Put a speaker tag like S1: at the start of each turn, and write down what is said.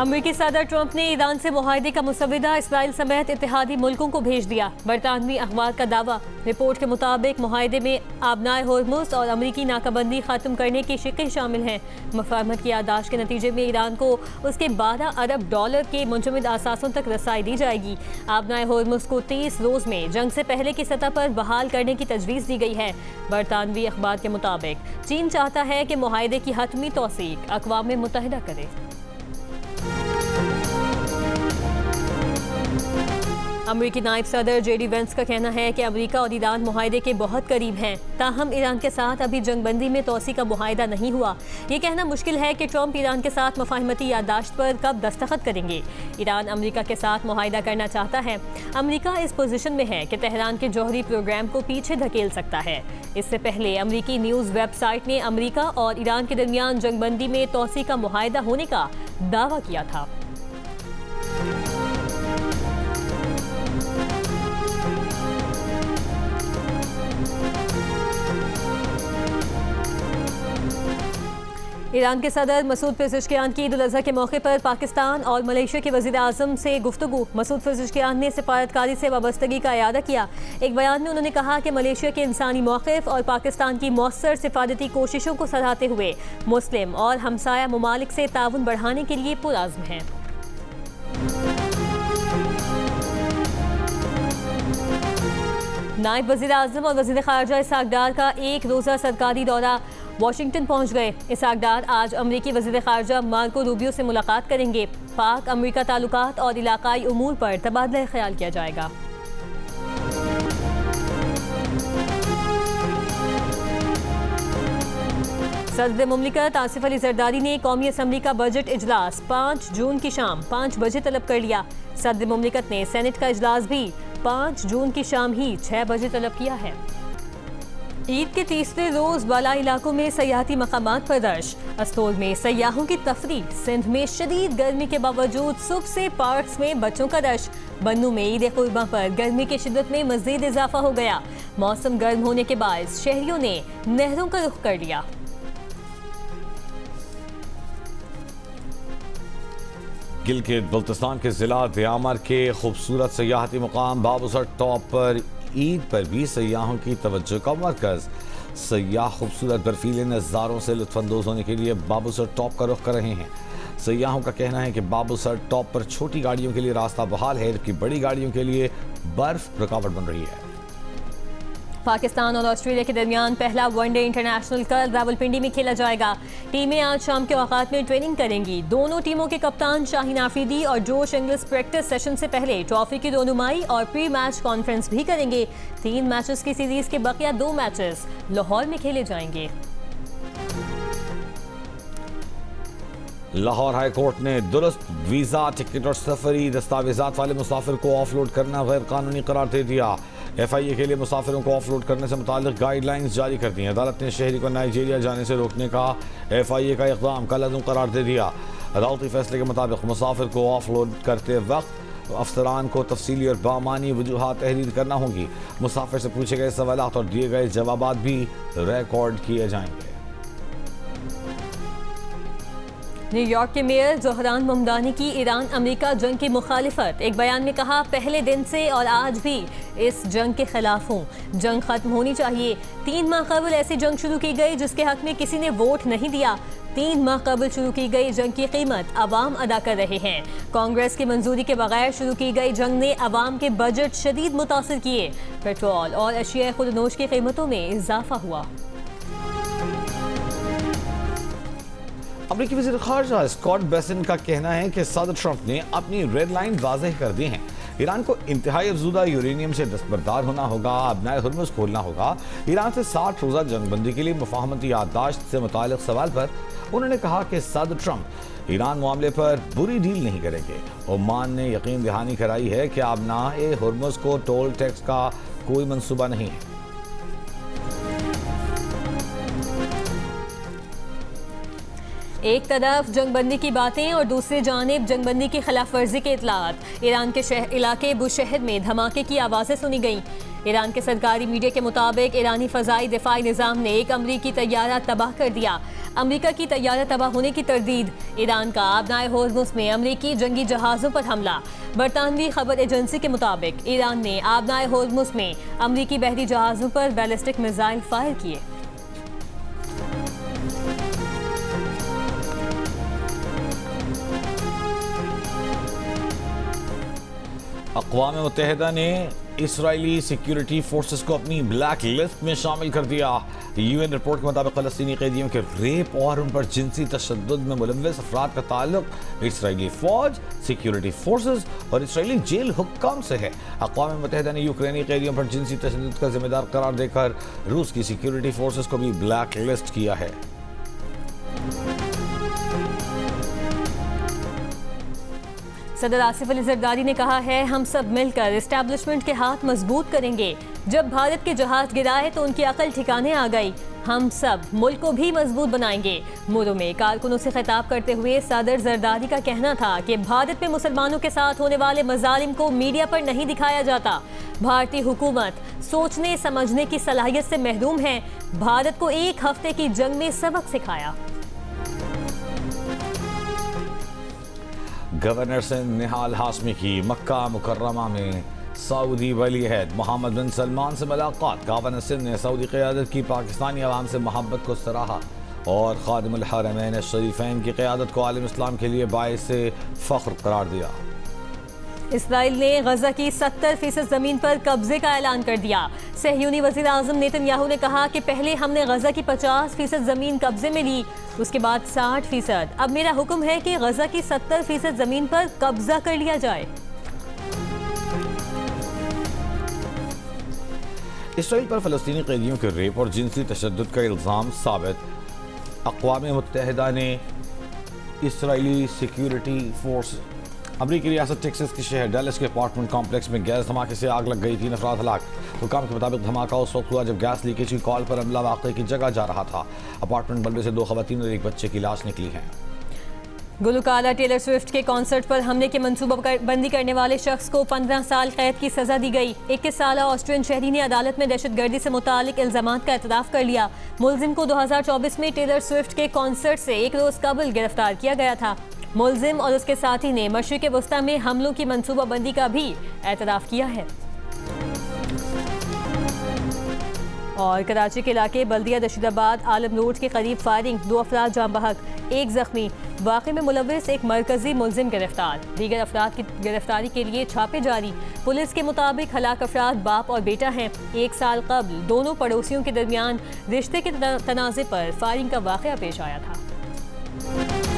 S1: अमेरिकी सदर ट्रंप ने ईरान से मुआहदे का मुसविदा इसराइल समेत इत्तेहादी मुल्कों को भेज दिया। बरतानवी अखबार का दावा। रिपोर्ट के मुताबिक मुआहदे में आबनाए होर्मुज़ और अमेरिकी नाकाबंदी खत्म करने की शिकें शामिल हैं। मफाहमत की याददाश्त के नतीजे में ईरान को उसके 12 अरब डॉलर के मुंजमद असासों तक रसाई दी जाएगी। आबनाए होर्मुज़ को 30 रोज़ में जंग से पहले की सतह पर बहाल करने की तजवीज़ दी गई है। बरतानवी अखबार के मुताबिक चीन चाहता है कि मुआहदे की हतमी तौसीक अक़वाम मुत्तहिदा करे। अमेरिकी नायब सदर जेडी वेंस का कहना है कि अमेरिका और ईरान मुआहदे के बहुत करीब हैं। ताहम ईरान के साथ अभी जंगबंदी में तोसी का मुआहदा नहीं हुआ। ये कहना मुश्किल है कि ट्रंप ईरान के साथ मुफाहमती याददाश्त पर कब दस्तखत करेंगे। ईरान अमेरिका के साथ मुआहदा करना चाहता है। अमेरिका इस पोजीशन में है कि तेहरान के जौहरी प्रोग्राम को पीछे धकेल सकता है। इससे पहले अमेरिकी न्यूज़ वेबसाइट ने अमेरिका और ईरान के दरमियान जंगबंदी में तोसी का मुआहदा होने का दावा किया था। ईरान के सदर मसूद पेज़ेश्कियान की ईद उल अज़हा के मौके पर पाकिस्तान और मलेशिया के वज़ीर आज़म से गुफ्तगू। मसूद पेज़ेश्कियान ने सिफारतकारी से वाबस्तगी का इयादा किया। एक बयान में उन्होंने कहा कि मलेशिया के इंसानी मौक़िफ़ और पाकिस्तान की मौसर सिफारती कोशिशों को सराहते हुए मुस्लिम और हमसाया ममालिक से ताउन बढ़ाने के लिए पुरअज़्म हैं। नायब वज़ीर आज़म और वज़ीर ख़ारजा इसहाक़ डार का एक रोज़ा सरकारी दौरा। वाशिंगटन पहुंच गए। इसहाक़ डार आज अमेरिकी वज़ीर ख़ारजा मार्को रूबियो से मुलाकात करेंगे। पाक अमेरिका ताल्लुकात और इलाकाई उमूर पर तबादला ख्याल किया जाएगा। सदर मुमलिकत आसिफ अली ज़रदारी ने कौमी असम्बली का बजट इजलास 5 जून की शाम 5 बजे तलब कर लिया। सदर मुमलिकत ने सेनेट का इजलास भी 5 जून की शाम ही 6 बजे तलब किया है। ईद के तीसरे रोज बालाई इलाकों में सयाहती मकामात पर रश। अस्तोल में सयाहों की तफरीह। सिंध में शदीद गर्मी के बावजूद सुबह से पार्क्स में बच्चों का रश। बन्नू में ईद कुर्बान पर गर्मी की शिद्दत में मजीद इजाफा हो गया। मौसम गर्म होने के बायस शहरियों ने नहरों का रुख कर लिया।
S2: गिलगित बल्तिस्तान के जिला दियामर के खूबसूरत सयाहती मुकाम बाबूसर टॉप पर ईद पर भी सयाहों की तवज्जो का मरकज। सयाह खूबसूरत बर्फीले नज़ारों से लुत्फानंदोज होने के लिए बाबूसर टॉप का रुख कर रहे हैं। सयाहों का कहना है कि बाबूसर टॉप पर छोटी गाड़ियों के लिए रास्ता बहाल है, जबकि बड़ी गाड़ियों के लिए बर्फ रुकावट बन रही है।
S1: पाकिस्तान और ऑस्ट्रेलिया के दरमियान पहला वनडे इंटरनेशनल कल रावलपिंडी में खेला जाएगा। टीमें आज शाम के औकात में ट्रेनिंग करेंगी। दोनों टीमों के कप्तान शाहीन आफरीदी और जोश इंग्लिश प्रैक्टिस सेशन से पहले ट्रॉफी की रोनुमाई और प्री मैच कॉन्फ्रेंस भी करेंगे। 3 मैचेस की सीरीज के बकिया 2 मैचेस लाहौर में खेले जाएंगे।
S2: लाहौर हाई कोर्ट ने दुरुस्त वीज़ा, टिकट और सफरी दस्तावेजात वाले मुसाफिर को ऑफलोड करना गैर कानूनी करार दे दिया। FIA के लिए मुसाफिरों को ऑफलोड करने से मुताल्लिक गाइडलाइंस जारी कर दी। अदालत ने शहरी को नाइजीरिया जाने से रोकने का FIA का इक़दाम कलअदम करार दे दिया। अदालती फैसले के मुताबिक मुसाफिर को ऑफलोड करते वक्त अफसरान को तफसीली और बामानी वजूहात तहरीर करना होगी। मुसाफिर से पूछे गए सवालात और दिए गए जवाबात भी रिकॉर्ड किए जाएंगे।
S1: न्यूयॉर्क के मेयर ज़ोहरान ममदानी की ईरान अमेरिका जंग की मुखालिफत। एक बयान में कहा, पहले दिन से और आज भी इस जंग के खिलाफ हूँ। जंग खत्म होनी चाहिए। 3 माह कबल ऐसी जंग शुरू की गई जिसके हक में किसी ने वोट नहीं दिया। 3 माह कबल शुरू की गई जंग की कीमत अवाम अदा कर रहे हैं। कांग्रेस की मंजूरी के बगैर शुरू की गई जंग ने अवाम के बजट शदीद मुतासिर किए। पेट्रोल और अशिया खुदनोश की कीमतों में इजाफा हुआ।
S2: अमेरिकी वज़ीर ख़ारजा स्कॉट बेसेंट का कहना है कि सदर ट्रंप ने अपनी रेड लाइन वाज़ेह कर दी हैं। ईरान को इंतहाई अफज़ूदा यूरेनियम से दस्तबरदार होना होगा, आबनाए हुर्मुज़ खोलना होगा। ईरान से 60 रोज़ा जंगबंदी के लिए मुफाहमती याददाश्त से मुताल्लिक़ सवाल पर उन्होंने कहा कि सदर ट्रंप ईरान मामले पर बुरी डील नहीं करेंगे। ओमान ने यकीन दहानी कराई है कि आबनाए हुर्मुज़ को टोल टैक्स का कोई मनसूबा नहीं है।
S1: एक तरफ जंगबंदी की बातें और दूसरी जानिब जंगबंदी की खिलाफ वर्जी के इतलात। ईरान के इलाके बुशहर में धमाके की आवाज़ें सुनी गईं। ईरान के सरकारी मीडिया के मुताबिक ईरानी फ़ज़ाई दिफाई निज़ाम ने एक अमरीकी तैयारा तबाह कर दिया। अमेरिका की तैयारा तबाह होने की तरदीद। ईरान का आबनाए होर्मुज़ में अमेरिकी जंगी जहाज़ों पर हमला। बरतानवी खबर एजेंसी के मुताबिक ईरान ने आबनाए होर्मुज़ में अमेरिकी बहरी जहाज़ों पर बैलिस्टिक मिसाइल फायर किए।
S2: अक़वाम मुत्तहिदा ने इसराइली सिक्योरिटी फोर्सेस को अपनी ब्लैक लिस्ट में शामिल कर दिया। यूएन रिपोर्ट के मुताबिक फ़लस्तीनी कैदियों के रेप और उन पर जिनसी तशद्दुद में मुलव्वस अफराद का ताल्लुक इसराइली फ़ौज, सिक्योरिटी फोर्सेस और इसराइली जेल हुक्काम से है। अक़वाम मुत्तहिदा ने यूक्रेनी कैदियों पर जिनसी तशद्दुद का जिम्मेदार करार देकर रूस की सिक्योरिटी फोर्सेस को भी ब्लैक लिस्ट किया है।
S1: सदर आसिफ अली जरदारी ने कहा है, हम सब मिलकर एस्टैब्लिशमेंट के हाथ मजबूत करेंगे। जब भारत के जहाज गिराए तो उनकी अकल ठिकाने आ गई। हम सब मुल्क को भी मजबूत बनाएंगे। मुरू में कारकुनों से खिताब करते हुए सदर जरदारी का कहना था कि भारत में मुसलमानों के साथ होने वाले मजालिम को मीडिया पर नहीं दिखाया जाता। भारतीय हुकूमत सोचने समझने की सलाहियत से महरूम है। भारत को एक हफ्ते की जंग में सबक सिखाया।
S2: गवर्नर सिंध निहाल हाशमी की मक्का मुकर्रमा में सऊदी वली अहद मोहम्मद बिन सलमान से मुलाकात। गवर्नर सिंध ने सऊदी क़यादत की पाकिस्तानी अवाम से मोहब्बत को सराहा और खादिमुल हरमैन शरीफैन की क़यादत को आलम इस्लाम के लिए बाइस फ़ख्र करार दिया।
S1: इसराइल ने गजा की 70% जमीन पर कब्जे का ऐलान कर दिया। सहयूनी वज़ीर आज़म नेतन्याहू ने कहा कि पहले हमने गजा की 50% जमीन कब्जे में ली, उसके बाद 60%। अब मेरा हुक्म है कि गजा की 70% जमीन पर कब्जा कर लिया जाए।
S2: इसराइल पर फ़लस्तीनी कैदियों के रेप और जिनसी तशद्दुद का इल्ज़ाम साबित। अक़वाम मुत्तहिदा ने इसराइली सिक्योरिटी फोर्स अमरीकी रियासत टेक्सास के शहर डैलस के अपार्टमेंट कॉम्प्लेक्स में गैस धमाके से आग लग गई। 3 अफराद हलाक। हुकाम के मुताबिक धमाका उस वक्त हुआ जब गैस लीकेज की कॉल पर अमला वाक़े की जगह जा रहा था। अपार्टमेंट मलबे से 2 ख़वातीन और 1 बच्चे की लाश निकली है।
S1: गुलकारा टेलर स्विफ्ट के कॉन्सर्ट पर हमले की मंसूबाबंदी करने वाले शख्स को 15 साल कैद की सजा दी गई। 21 साल ऑस्ट्रियन शहरी ने अदालत में दहशतगर्दी से मुतालिक इल्जामात का एतराफ़ कर लिया। मुलजिम को 2024 में टेलर स्विफ्ट के कॉन्सर्ट से 1 रोज़ कबल गिरफ्तार किया गया था। मुलजिम और उसके साथी ने मशरिक़ वस्ता में हमलों की मंसूबाबंदी का भी एतराफ़ किया है। और कराची के इलाके बल्दिया रशीदाबाद आलम रोड के करीब फायरिंग, 2 अफराद जाँ बहक, 1 जख्मी। वाक़े में मुलव्विस एक मरकजी मुलजिम गिरफ्तार। दीगर अफराद की गिरफ्तारी के लिए छापे जारी। पुलिस के मुताबिक हलाक अफराद बाप और बेटा हैं। 1 साल कबल दोनों पड़ोसियों के दरमियान रिश्ते के तनाज़े पर फायरिंग का वाक़या पेश आया था।